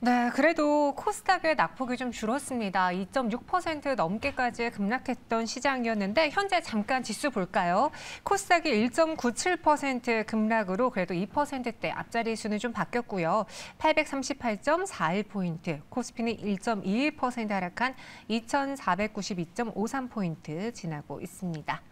네, 그래도 코스닥의 낙폭이 좀 줄었습니다. 2.6% 넘게까지 급락했던 시장이었는데 현재 잠깐 지수 볼까요? 코스닥이 1.97% 급락으로 그래도 2%대 앞자리 수는 좀 바뀌었고요. 838.41포인트, 코스피는 1.21% 하락한 2,492.53포인트 지나고 있습니다.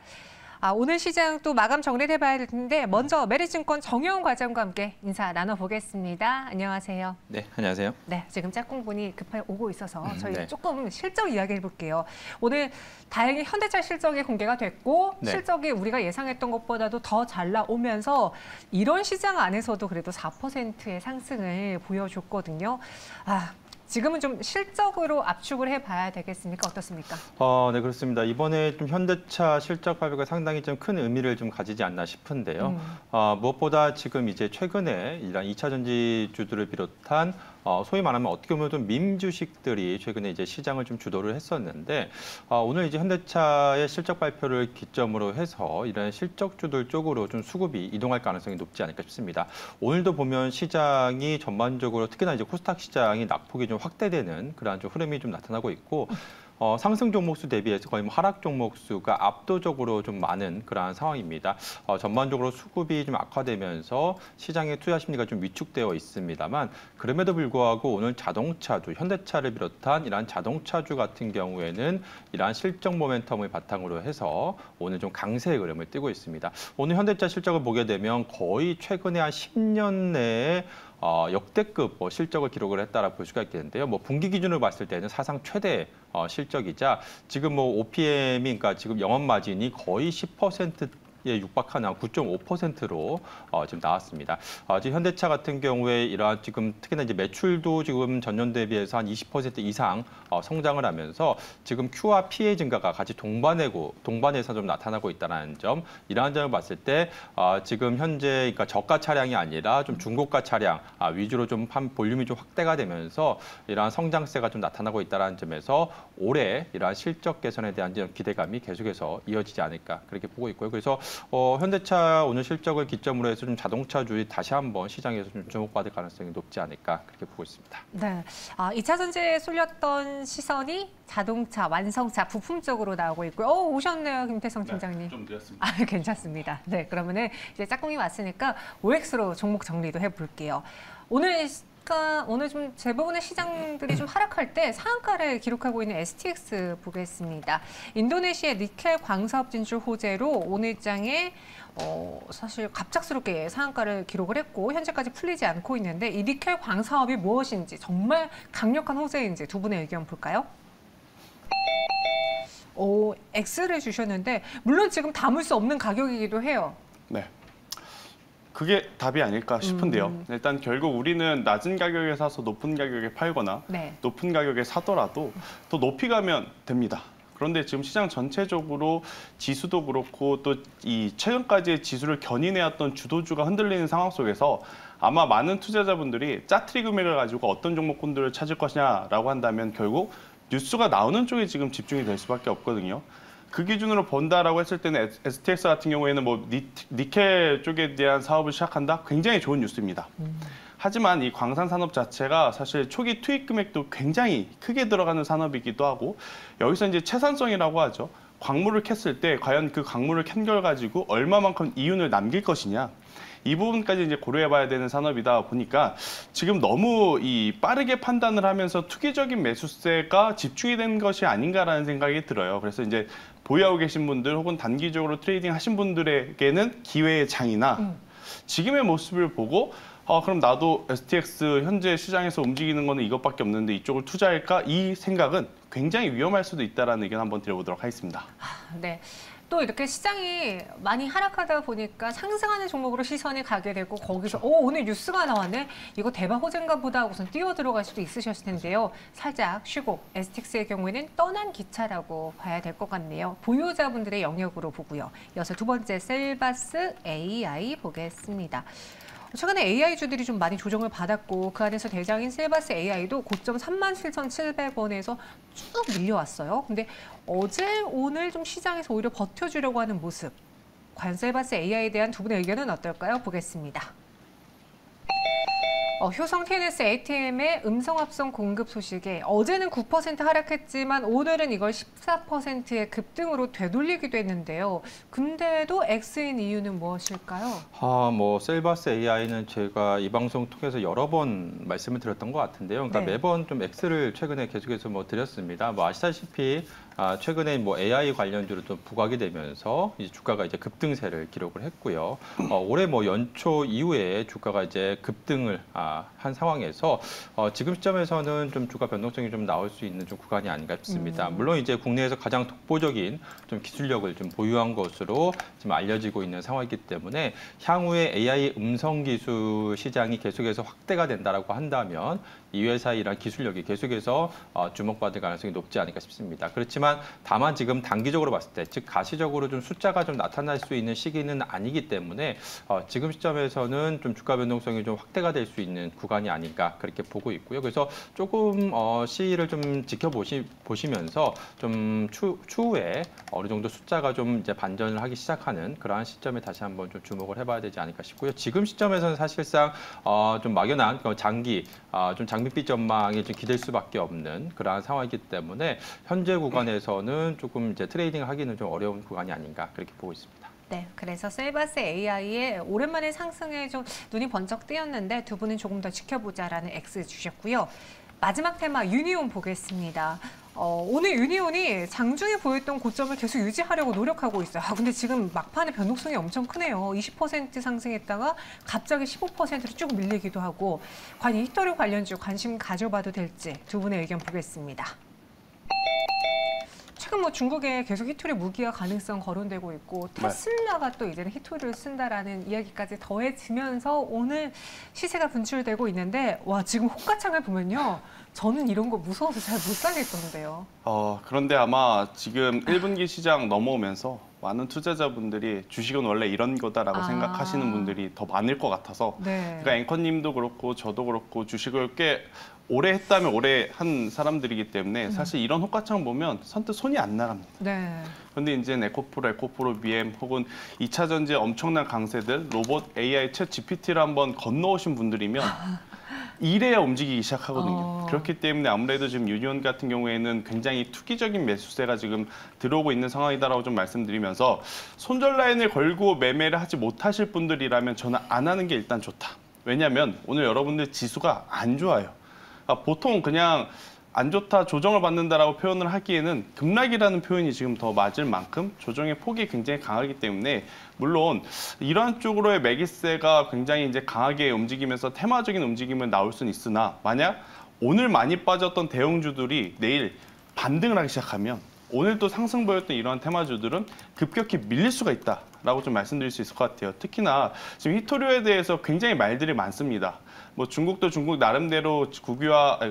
오늘 시장 또 마감 정리를 해봐야 될 텐데 먼저 메리증권 정여운 과장과 함께 인사 나눠보겠습니다. 안녕하세요. 네, 안녕하세요. 네, 지금 짝꿍분이 급하게 오고 있어서 저희 네. 조금 실적 이야기 해볼게요. 오늘 다행히 현대차 실적이 공개가 됐고 네. 실적이 우리가 예상했던 것보다도 더 잘 나오면서 이런 시장 안에서도 그래도 4%의 상승을 보여줬거든요. 지금은 좀 실적으로 압축을 해봐야 되겠습니까? 어떻습니까? 네, 그렇습니다. 이번에 좀 현대차 실적 발표가 상당히 좀 큰 의미를 좀 가지지 않나 싶은데요. 무엇보다 지금 이제 최근에 이런 2차 전지주들을 비롯한 소위 말하면 어떻게 보면 좀 밈 주식들이 최근에 이제 시장을 좀 주도를 했었는데 오늘 이제 현대차의 실적 발표를 기점으로 해서 이런 실적주들 쪽으로 좀 수급이 이동할 가능성이 높지 않을까 싶습니다. 오늘도 보면 시장이 전반적으로 특히나 이제 코스닥 시장이 낙폭이 좀 확대되는 그러한 좀 흐름이 좀 나타나고 있고 상승 종목수 대비해서 거의 뭐 하락 종목수가 압도적으로 좀 많은 그러한 상황입니다. 전반적으로 수급이 좀 악화되면서 시장의 투자 심리가 좀 위축되어 있습니다만 그럼에도 불구하고 오늘 자동차주, 현대차를 비롯한 이러한 자동차주 같은 경우에는 이러한 실적 모멘텀을 바탕으로 해서 오늘 좀 강세의 흐름을 띠고 있습니다. 오늘 현대차 실적을 보게 되면 거의 최근에 한 10년 내에 역대급 실적을 기록을 했다라 볼 수가 있겠는데요. 분기 기준으로 봤을 때는 사상 최대 실적이자 지금 OPM이 그러니까 지금 영업 마진이 거의 10%에 육박하는 9.5%로 지금 나왔습니다. 지금 현대차 같은 경우에 이러한 지금 특히나 이제 매출도 지금 전년 대비해서 한 20% 이상 성장을 하면서 지금 Q와 P의 증가가 같이 동반해서 좀 나타나고 있다는 점, 이러한 점을 봤을 때 지금 현재 그러니까 저가 차량이 아니라 좀 중고가 차량 위주로 좀 볼륨이 좀 확대가 되면서 이러한 성장세가 좀 나타나고 있다는 점에서 올해 이러한 실적 개선에 대한 기대감이 계속해서 이어지지 않을까 그렇게 보고 있고요. 그래서 현대차 오늘 실적을 기점으로 해서 좀 자동차주의 다시 한번 시장에서 좀 주목받을 가능성이 높지 않을까 그렇게 보고 있습니다. 네, 2차 전지에 쏠렸던 시선이 자동차, 완성차, 부품 쪽으로 나오고 있고요. 오셨네요, 김태성 팀장님. 네, 좀 늦었습니다. 괜찮습니다. 네, 그러면은 이제 짝꿍이 왔으니까 OX로 종목 정리도 해볼게요. 오늘 좀 대부분의 시장들이 좀 하락할 때 상한가를 기록하고 있는 STX 보겠습니다. 인도네시아 니켈 광사업 진출 호재로 오늘 장에 사실 갑작스럽게 상한가를 기록을 했고 현재까지 풀리지 않고 있는데 이 니켈 광사업이 무엇인지 정말 강력한 호재인지 두 분의 의견 볼까요? X를 주셨는데 물론 지금 담을 수 없는 가격이기도 해요. 네. 그게 답이 아닐까 싶은데요. 일단 결국 우리는 낮은 가격에 사서 높은 가격에 팔거나 높은 가격에 사더라도 더 높이 가면 됩니다. 그런데 지금 시장 전체적으로 지수도 그렇고 또 이 최근까지의 지수를 견인해왔던 주도주가 흔들리는 상황 속에서 아마 많은 투자자분들이 짜투리 금액을 가지고 어떤 종목군들을 찾을 것이냐라고 한다면 결국 뉴스가 나오는 쪽에 지금 집중이 될 수밖에 없거든요. 그 기준으로 본다라고 했을 때는 STX 같은 경우에는 니켈 쪽에 대한 사업을 시작한다? 굉장히 좋은 뉴스입니다. 하지만 이 광산 산업 자체가 사실 초기 투입 금액도 굉장히 크게 들어가는 산업이기도 하고 여기서 이제 채산성이라고 하죠. 광물을 캤을 때 과연 그 광물을 캔 걸 가지고 얼마만큼 이윤을 남길 것이냐. 이 부분까지 이제 고려해봐야 되는 산업이다 보니까 지금 너무 빠르게 판단을 하면서 투기적인 매수세가 집중이 된 것이 아닌가라는 생각이 들어요. 그래서 이제 보유하고 계신 분들 혹은 단기적으로 트레이딩 하신 분들에게는 기회의 장이나 지금의 모습을 보고 그럼 나도 STX 현재 시장에서 움직이는 거는 이것밖에 없는데 이쪽을 투자할까? 이 생각은 굉장히 위험할 수도 있다는 의견 한번 드려보도록 하겠습니다. 네. 또 이렇게 시장이 많이 하락하다 보니까 상승하는 종목으로 시선이 가게 되고 거기서 오늘 뉴스가 나왔네? 이거 대박 호재인가 보다 하고선 뛰어들어갈 수도 있으셨을 텐데요. 살짝 쉬고 STX의 경우에는 떠난 기차라고 봐야 될 것 같네요. 보유자분들의 영역으로 보고요. 이어서 두 번째 셀바스 AI 보겠습니다. 최근에 AI주들이 좀 많이 조정을 받았고 그 안에서 대장인 셀바스 AI도 고점 37,700원에서 쭉 밀려왔어요. 근데 어제 오늘 좀 시장에서 오히려 버텨주려고 하는 모습. 과연 셀바스 AI에 대한 두 분의 의견은 어떨까요? 보겠습니다. 효성 TNS ATM의 음성합성 공급 소식에 어제는 9% 하락했지만 오늘은 이걸 14%의 급등으로 되돌리기도 했는데요. 근데도 X인 이유는 무엇일까요? 셀바스 AI는 제가 이 방송 통해서 여러 번 말씀을 드렸던 것 같은데요. 그러니까 네. 매번 좀 X를 최근에 계속해서 드렸습니다. 아시다시피 최근에 AI 관련주로 또 부각이 되면서 이제 주가가 이제 급등세를 기록을 했고요. 올해 연초 이후에 주가가 이제 급등을 한 상황에서 지금 시점에서는 좀 주가 변동성이 좀 나올 수 있는 좀 구간이 아닌가 싶습니다. 물론 이제 국내에서 가장 독보적인 좀 기술력을 좀 보유한 것으로 지금 알려지고 있는 상황이기 때문에 향후에 AI 음성 기술 시장이 계속해서 확대가 된다라고 한다면 이 회사의 이런 기술력이 계속해서 주목받을 가능성이 높지 않을까 싶습니다. 그렇지만 다만 지금 단기적으로 봤을 때, 즉 가시적으로 좀 숫자가 좀 나타날 수 있는 시기는 아니기 때문에 지금 시점에서는 좀 주가 변동성이 좀 확대가 될 수 있는 구간이 아닐까 그렇게 보고 있고요. 그래서 조금 시기를 좀 지켜보시면서 좀 추후에 어느 정도 숫자가 좀 이제 반전을 하기 시작하는 그러한 시점에 다시 한번 좀 주목을 해봐야 되지 않을까 싶고요. 지금 시점에서는 사실상 좀 막연한 좀 장밋빛 전망이 좀 기댈 수밖에 없는 그러한 상황이기 때문에 현재 구간에서는 조금 이제 트레이딩 하기는 좀 어려운 구간이 아닌가 그렇게 보고 있습니다. 네, 그래서 셀바스 AI의 오랜만에 상승에 좀 눈이 번쩍 뜨였는데 두 분은 조금 더 지켜보자라는 X 주셨고요. 마지막 테마 유니온 보겠습니다. 오늘 유니온이 장중에 보였던 고점을 계속 유지하려고 노력하고 있어요. 근데 지금 막판에 변동성이 엄청 크네요. 20% 상승했다가 갑자기 15%로 쭉 밀리기도 하고 과연 히토류 관련주 관심 가져봐도 될지 두 분의 의견 보겠습니다. 최근 중국에 계속 히토류 무기화 가능성 거론되고 있고 테슬라가 또 이제는 히토류를 쓴다라는 이야기까지 더해지면서 오늘 시세가 분출되고 있는데 지금 호가창을 보면요. 저는 이런 거 무서워서 잘 못 사겠던데요. 그런데 아마 지금 1분기 시장 넘어오면서 많은 투자자분들이 주식은 원래 이런 거다라고 생각하시는 분들이 더 많을 것 같아서 그러니까 앵커님도 그렇고 저도 그렇고 주식을 꽤 오래 했다면 오래 한 사람들이기 때문에 사실 이런 호가창 보면 선뜻 손이 안 나갑니다. 그런데 이제 에코프로, BM 혹은 2차 전지의 엄청난 강세들, 로봇, AI, 챗 GPT를 한번 건너오신 분들이면 이래야 움직이기 시작하거든요. 그렇기 때문에 아무래도 지금 유니온 같은 경우에는 굉장히 투기적인 매수세가 지금 들어오고 있는 상황이다라고 좀 말씀드리면서 손절 라인을 걸고 매매를 하지 못하실 분들이라면 저는 안 하는 게 일단 좋다. 왜냐하면 오늘 여러분들 지수가 안 좋아요. 보통 그냥 안 좋다, 조정을 받는다라고 표현을 하기에는 급락이라는 표현이 지금 더 맞을 만큼 조정의 폭이 굉장히 강하기 때문에 물론 이러한 쪽으로의 매기세가 굉장히 이제 강하게 움직이면서 테마적인 움직임은 나올 수는 있으나 만약 오늘 많이 빠졌던 대형주들이 내일 반등을 하기 시작하면 오늘 또 상승 보였던 이러한 테마주들은 급격히 밀릴 수가 있다라고 좀 말씀드릴 수 있을 것 같아요. 특히나 지금 히토류에 대해서 굉장히 말들이 많습니다. 중국도 중국 나름대로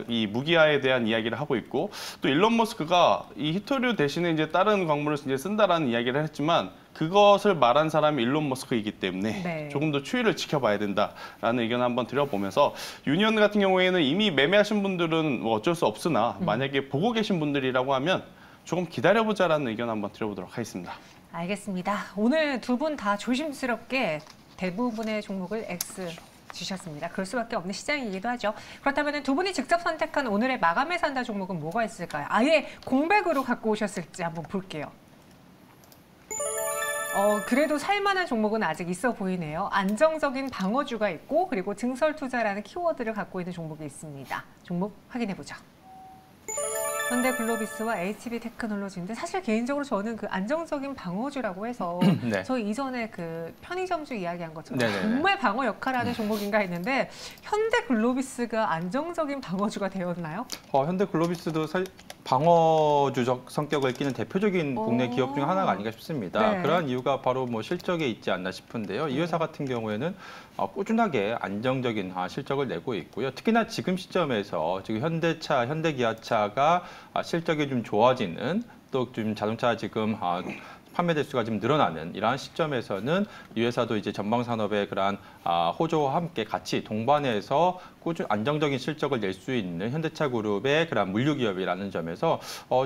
이 무기화에 대한 이야기를 하고 있고 또 일론 머스크가 이 히토류 대신에 이제 다른 광물을 이제 쓴다라는 이야기를 했지만 그것을 말한 사람이 일론 머스크이기 때문에 조금 더 추이를 지켜봐야 된다라는 의견을 한번 드려보면서 유니온 같은 경우에는 이미 매매하신 분들은 어쩔 수 없으나 만약에 보고 계신 분들이라고 하면 조금 기다려보자라는 의견 한번 드려보도록 하겠습니다. 알겠습니다. 오늘 두 분 다 조심스럽게 대부분의 종목을 X 주셨습니다. 그럴 수밖에 없는 시장이기도 하죠. 그렇다면 두 분이 직접 선택한 오늘의 마감에 산다 종목은 뭐가 있을까요? 아예 공백으로 갖고 오셨을지 한번 볼게요. 그래도 살만한 종목은 아직 있어 보이네요. 안정적인 방어주가 있고 그리고 증설 투자라는 키워드를 갖고 있는 종목이 있습니다. 종목 확인해 보죠. 현대글로비스와 HB테크놀로지인데 사실 개인적으로 저는 그 안정적인 방어주라고 해서 저희 이전에 그 편의점주 이야기한 것처럼 정말 방어 역할하는 종목인가 했는데 현대글로비스가 안정적인 방어주가 되었나요? 현대글로비스도 방어주적 성격을 띠는 대표적인 국내 기업 중 하나가 아닌가 싶습니다. 그러한 이유가 바로 실적에 있지 않나 싶은데요. 이 회사 같은 경우에는 꾸준하게 안정적인 실적을 내고 있고요. 특히나 지금 시점에서 지금 현대차, 현대기아차가 실적이 좀 좋아지는 또 좀 자동차 지금 판매 대수가 좀 늘어나는 이러한 시점에서는 이 회사도 이제 전방 산업의 그러한 호조와 함께 같이 동반해서 꾸준 안정적인 실적을 낼 수 있는 현대차 그룹의 그런 물류 기업이라는 점에서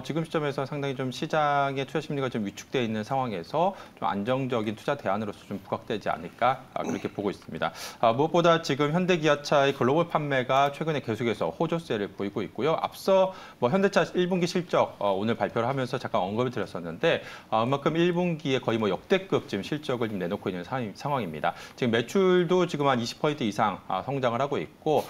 지금 시점에서 상당히 좀 시장의 투자 심리가 좀 위축되어 있는 상황에서 좀 안정적인 투자 대안으로서 좀 부각되지 않을까 그렇게 보고 있습니다. 무엇보다 지금 현대기아차의 글로벌 판매가 최근에 계속해서 호조세를 보이고 있고요. 앞서 뭐 현대차 1분기 실적 오늘 발표를 하면서 잠깐 언급을 드렸었는데 그만큼 1분기에 거의 뭐 역대급 지금 실적을 좀 내놓고 있는 상황입니다. 지금 매출도 지금 한 20% 이상 성장을 하고 있고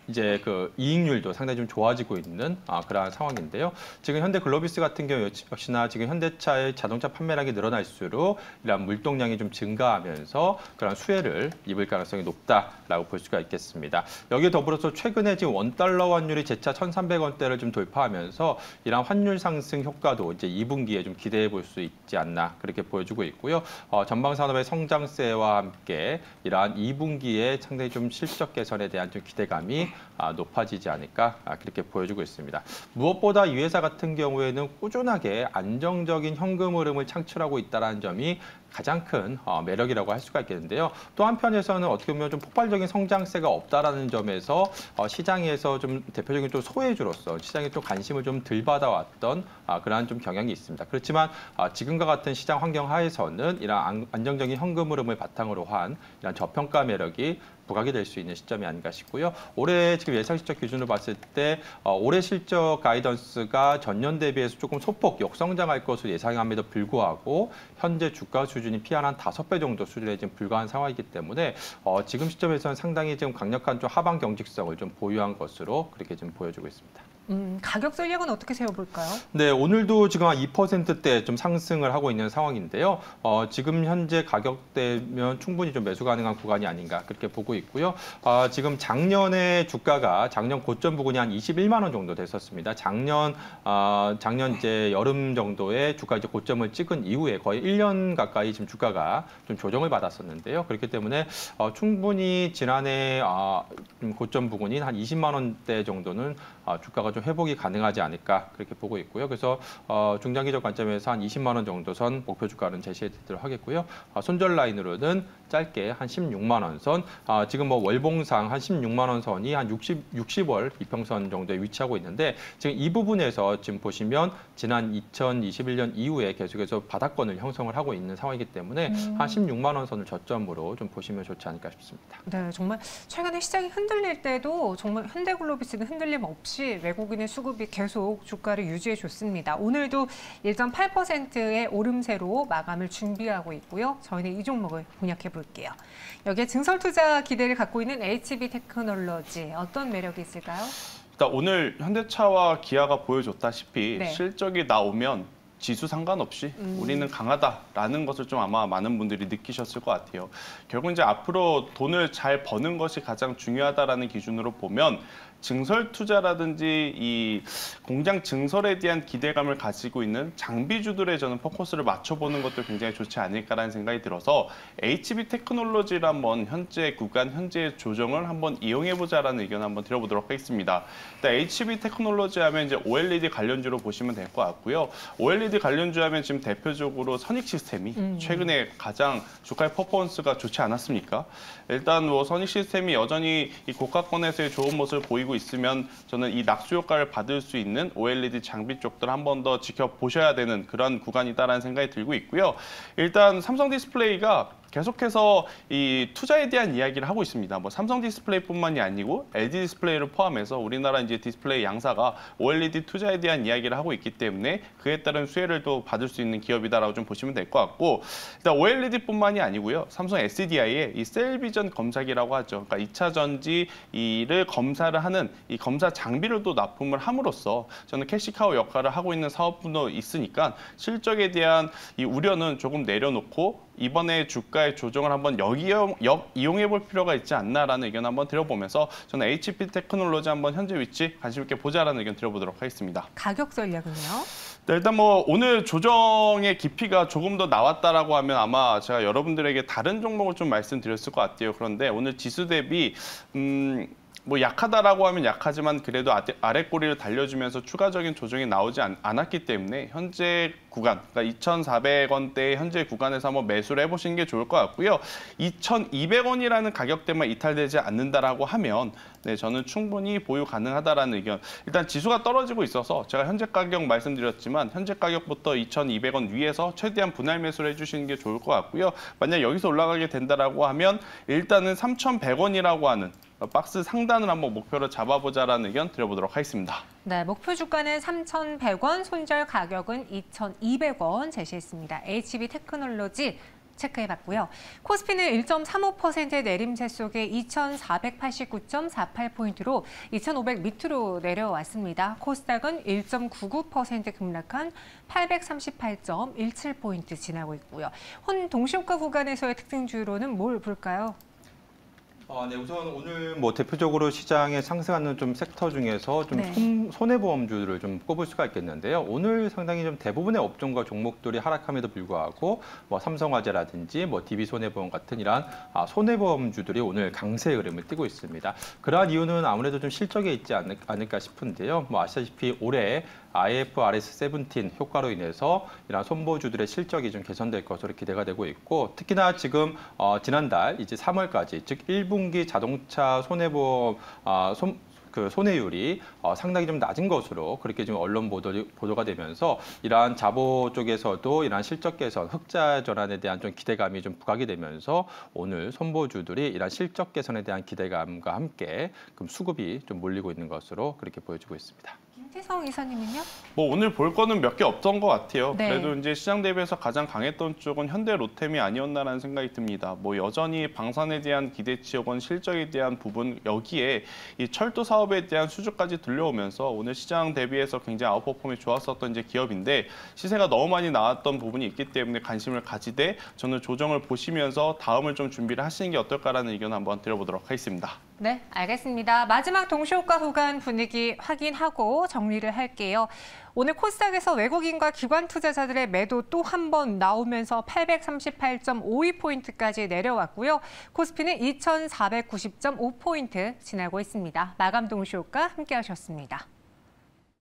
이제 그 이익률도 상당히 좀 좋아지고 있는 그러한 상황인데요. 지금 현대글로비스 같은 경우 역시나 지금 현대차의 자동차 판매량이 늘어날수록 이러한 물동량이 좀 증가하면서 그런 수혜를 입을 가능성이 높다라고 볼 수가 있겠습니다. 여기에 더불어서 최근에 지금 원달러 환율이 재차 1,300원대를 좀 돌파하면서 이러한 환율 상승 효과도 이제 2분기에 좀 기대해 볼 수 있지 않나 그렇게 보여주고 있고요. 전방 산업의 성장세와 함께 이러한 2분기에 상당히 좀 실적 개선에 대한 좀 기대감이 높아지지 않을까 그렇게 보여주고 있습니다. 무엇보다 이 회사 같은 경우에는 꾸준하게 안정적인 현금 흐름을 창출하고 있다는 점이 가장 큰 매력이라고 할 수가 있겠는데요. 또 한편에서는 어떻게 보면 좀 폭발적인 성장세가 없다라는 점에서 시장에서 좀 대표적인 또 소외주로서 시장에 좀 관심을 좀 덜 받아왔던 그러한 좀 경향이 있습니다. 그렇지만 지금과 같은 시장 환경 하에서는 이런 안정적인 현금 흐름을 바탕으로 한 이런 저평가 매력이 부각이 될 수 있는 시점이 아닌가 싶고요. 올해 지금 예상 실적 기준으로 봤을 때 올해 실적 가이던스가 전년 대비해서 조금 소폭 역성장할 것으로 예상함에도 불구하고 현재 주가 수준이 피한 한 5배 정도 수준에 지금 불과한 상황이기 때문에 지금 시점에서는 상당히 좀 강력한 좀 하방 경직성을 좀 보유한 것으로 그렇게 좀 보여주고 있습니다. 가격 전략은 어떻게 세워볼까요? 네, 오늘도 지금 한 2%대 좀 상승을 하고 있는 상황인데요. 지금 현재 가격대면 충분히 좀 매수 가능한 구간이 아닌가 그렇게 보고 있고요. 지금 작년에 주가가 작년 고점 부근이 한 21만 원 정도 됐었습니다. 작년 이제 여름 정도에 주가 이제 고점을 찍은 이후에 거의 1년 가까이 지금 주가가 좀 조정을 받았었는데요. 그렇기 때문에 충분히 지난해 고점 부근인 한 20만 원대 정도는 주가가 좀 회복이 가능하지 않을까 그렇게 보고 있고요. 그래서 중장기적 관점에서 한 20만 원 정도 선 목표 주가는 제시해 드리도록 하겠고요. 손절 라인으로는 짧게 한 16만 원 선, 지금 뭐 월봉상 한 16만 원 선이 한 60월 이평선 정도에 위치하고 있는데 지금 이 부분에서 지금 보시면 지난 2021년 이후에 계속해서 바닥권을 형성을 하고 있는 상황이기 때문에 한 16만 원 선을 저점으로 좀 보시면 좋지 않을까 싶습니다. 네, 정말 최근에 시장이 흔들릴 때도 정말 현대글로비스는 흔들림 없이 외국인의 수급이 계속 주가를 유지해 줬습니다. 오늘도 1.8%의 오름세로 마감을 준비하고 있고요. 저희는 이 종목을 공략해 볼게요. 여기에 증설 투자 기대를 갖고 있는 HB 테크놀로지 어떤 매력이 있을까요? 일단 오늘 현대차와 기아가 보여줬다시피 네. 실적이 나오면 지수 상관없이 우리는 강하다라는 것을 좀 아마 많은 분들이 느끼셨을 것 같아요. 결국 이제 앞으로 돈을 잘 버는 것이 가장 중요하다라는 기준으로 보면 증설 투자라든지 이 공장 증설에 대한 기대감을 가지고 있는 장비주들에 저는 포커스를 맞춰보는 것도 굉장히 좋지 않을까라는 생각이 들어서 HB 테크놀로지를 한번 현재 구간, 현재의 조정을 한번 이용해보자라는 의견을 한번 드려보도록 하겠습니다. 일단 HB 테크놀로지 하면 이제 OLED 관련주로 보시면 될 것 같고요. OLED 관련주 하면 지금 대표적으로 선익 시스템이 최근에 가장 주가의 퍼포먼스가 좋지 않았습니까? 일단 뭐 선익 시스템이 여전히 이 고가권에서의 좋은 모습을 보이고 있으면 저는 이 낙수 효과를 받을 수 있는 OLED 장비 쪽들 한 번 더 지켜보셔야 되는 그런 구간이다라는 생각이 들고 있고요. 일단 삼성 디스플레이가 계속해서 이 투자에 대한 이야기를 하고 있습니다. 뭐 삼성 디스플레이뿐만이 아니고 LG 디스플레이를 포함해서 우리나라 이제 디스플레이 양사가 OLED 투자에 대한 이야기를 하고 있기 때문에 그에 따른 수혜를 또 받을 수 있는 기업이다라고 좀 보시면 될 것 같고 일단 OLED뿐만이 아니고요. 삼성 SDI의 이 셀비전 검사기라고 하죠. 그러니까 2차 전지를 검사를 하는 이 검사 장비를 또 납품을 함으로써 저는 캐시카우 역할을 하고 있는 사업분도 있으니까 실적에 대한 이 우려는 조금 내려놓고 이번에 주가의 조정을 한번 이용해 볼 필요가 있지 않나라는 의견 한번 드려보면서 저는 HP 테크놀로지 한번 현재 위치 관심 있게 보자라는 의견 드려보도록 하겠습니다. 가격 전략은요? 네, 일단 뭐 오늘 조정의 깊이가 조금 더 나왔다라고 하면 아마 제가 여러분들에게 다른 종목을 좀 말씀드렸을 것 같아요. 그런데 오늘 지수 대비 뭐 약하다라고 하면 약하지만 그래도 아래 꼬리를 달려주면서 추가적인 조정이 나오지 않았기 때문에 현재 구간, 그러니까 2,400원대의 현재 구간에서 한번 매수를 해보시는 게 좋을 것 같고요. 2,200원이라는 가격대만 이탈되지 않는다라고 하면 네, 저는 충분히 보유 가능하다라는 의견. 일단 지수가 떨어지고 있어서 제가 현재 가격 말씀드렸지만 현재 가격부터 2,200원 위에서 최대한 분할 매수를 해주시는 게 좋을 것 같고요. 만약 여기서 올라가게 된다라고 하면 일단은 3,100원이라고 하는 박스 상단을 한번 목표로 잡아보자라는 의견 드려보도록 하겠습니다. 네, 목표 주가는 3,100원, 손절 가격은 2,200원 제시했습니다. HB 테크놀로지 체크해봤고요. 코스피는 1.35%의 내림세 속에 2,489.48포인트로 2,500 밑으로 내려왔습니다. 코스닥은 1.99% 급락한 838.17포인트 지나고 있고요. 혼 동시효과 구간에서의 특징주로는 뭘 볼까요? 네, 우선 오늘 뭐 대표적으로 시장에 상승하는 좀 섹터 중에서 좀 네. 손해보험주들을 좀 꼽을 수가 있겠는데요. 오늘 상당히 좀 대부분의 업종과 종목들이 하락함에도 불구하고 뭐 삼성화재라든지 뭐 DB손해보험 같은 이러한 손해보험주들이 오늘 강세의 흐름을 띠고 있습니다. 그러한 이유는 아무래도 좀 실적에 있지 않을까 싶은데요. 뭐 아시다시피 올해 IFRS 17 효과로 인해서 이러한 손보주들의 실적이 좀 개선될 것으로 기대가 되고 있고, 특히나 지금 지난달 이제 3월까지 즉 1분기 자동차 손해보험 손해율이 상당히 좀 낮은 것으로 그렇게 지금 언론 보도가 되면서 이러한 자보 쪽에서도 이러한 실적 개선, 흑자 전환에 대한 좀 기대감이 좀 부각이 되면서 오늘 손보주들이 이러한 실적 개선에 대한 기대감과 함께 수급이 좀 몰리고 있는 것으로 그렇게 보여지고 있습니다. 김태성 이사님은요? 뭐 오늘 볼 거는 몇 개 없던 것 같아요. 네. 그래도 이제 시장 대비해서 가장 강했던 쪽은 현대 로템이 아니었나라는 생각이 듭니다. 뭐 여전히 방산에 대한 기대치 혹은 실적에 대한 부분, 여기에 이 철도 사업에 대한 수주까지 들려오면서 오늘 시장 대비해서 굉장히 아웃퍼폼이 좋았었던 이제 기업인데 시세가 너무 많이 나왔던 부분이 있기 때문에 관심을 가지되 저는 조정을 보시면서 다음을 좀 준비를 하시는 게 어떨까라는 의견을 한번 드려보도록 하겠습니다. 네, 알겠습니다. 마지막 동시효과 구간 분위기 확인하고 정리를 할게요. 오늘 코스닥에서 외국인과 기관 투자자들의 매도 또 한 번 나오면서 838.52포인트까지 내려왔고요. 코스피는 2,490.5포인트 지나고 있습니다. 마감 동시효과 함께 하셨습니다.